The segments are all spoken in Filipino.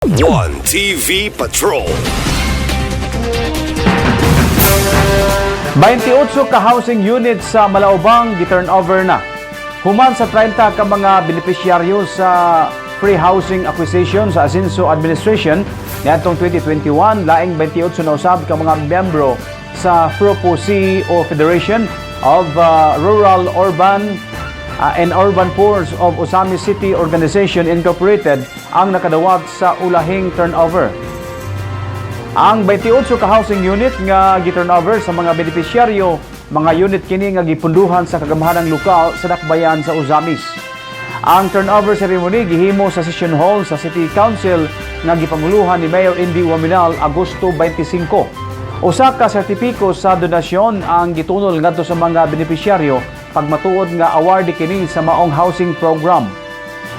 One TV Patrol. 28 ka housing units sa Malaubang gi-turnover na. Human sa 30 ka mga benepisyaryo sa free housing acquisition sa Asinso Administration niadtong 2021, laing 28 na usab ka mga miyembro sa FROPO-C o Federation of Rural Urban and Urban Poors of Osamis City Organization Incorporated ang nakadawat sa ulahing turnover. Ang 28 ka housing unit nga gi-turnover sa mga benepisyaryo, mga unit kini nga gipunduhan sa kagamahanang lokal sa dakbayan sa Osamis. Ang turnover ceremony gihimo sa Session Hall sa City Council nga gipanguluhan ni Mayor Indy Waminal Agosto 25. Usa ka sertipiko sa donasyon ang gitunol ngadto sa mga benepisyaryo pagmatuod nga awardee kini sa maong housing program.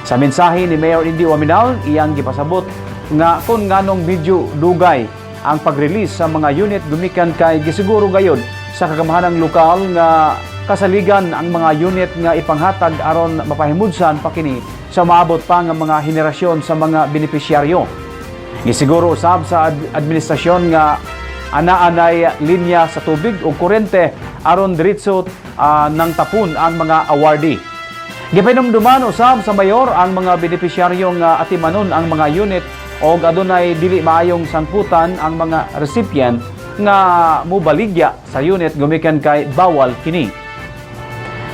Sa mensahe ni Mayor Indy Waminal, iyang gipasabot nga kung nganong medyo dugay ang pag-release sa mga unit gumikan kay gisiguro gayud sa kagamahanang lokal nga kasaligan ang mga unit nga ipanghatag aron mapahimudsan pa kini sa maabot pa nga mga henerasyon sa mga benepisyaryo. Gisiguro usab sa administrasyon nga ana-anay linya sa tubig o kuryente aron diretso nang tapon ang mga awardee. Gipahinumduman usab sa mayor ang mga benepisyaryo nga atimanon ang mga unit o adunay dili maayong sangputan ang mga recipient nga mobaligya sa unit gumikan kay bawal kini.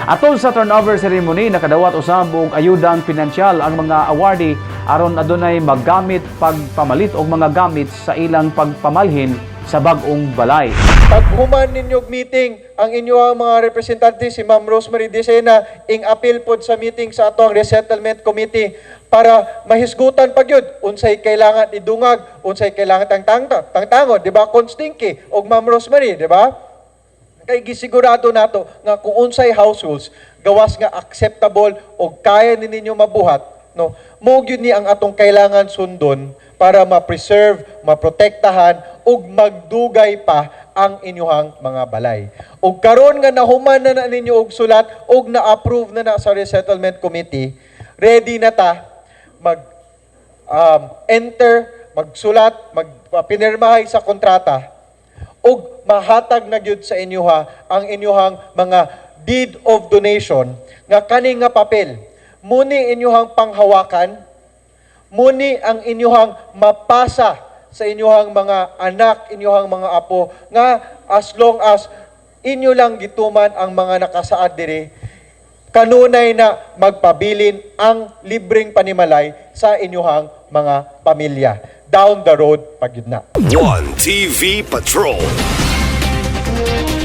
Atol sa turnover ceremony, nakadawat usab og ayudang pinansyal ang mga awardee aron adunay maggamit pagpamalit og mga gamit sa ilang pagpamalhin sa bag-ong balay. Pag human ninyog meeting, ang inyong mga representante, si Ma'am Rosemary Desena, ing-appeal pod sa meeting sa atong Resettlement Committee para mahisgutan pag yun. Unsay kailangan idungag, unsay kailangan tangtangon, di ba? Constinky, og Ma'am Rosemary, di ba? Kay gisigurado nato nga kung unsay households, gawas nga acceptable o kaya ninyo mabuhat, no? Mo gyud ni ang atong kailangan sundon para ma-preserve, maprotektahan, ug magdugay pa ang inyong mga balay. Ug karon nga nahuman na ninyo og sulat ug na-approve na sa Resettlement Committee, ready na ta mag-enter, magsulat, magpinirmahay sa kontrata ug mahatag na gyud sa inyoha ang inyong mga deed of donation nga kani nga papel. Muni inyong panghawakan, muni ang inyong mapasa sa inyong mga anak, inyong mga apo, nga as long as inyo lang gituman ang mga nakasaad diri, kanunay na magpabilin ang libreng panimalay sa inyong mga pamilya. Down the road, pagyud na. One TV Patrol.